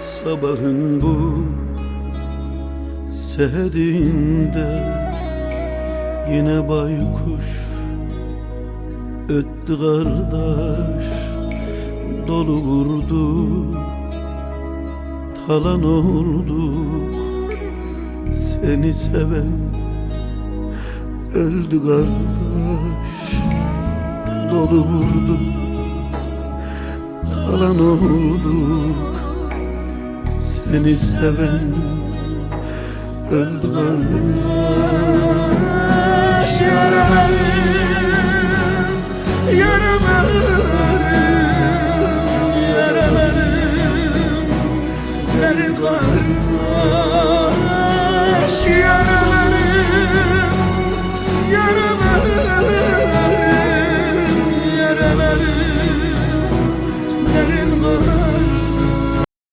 Sabahın bu seherinde yine baykuş öttü kardeş, dolu vurdu, talan olduk. Seni seven öldü kardeş, dolu vurdu, talan olduk. Seni seven öldü kardeş. Yaralarım derin kardeş.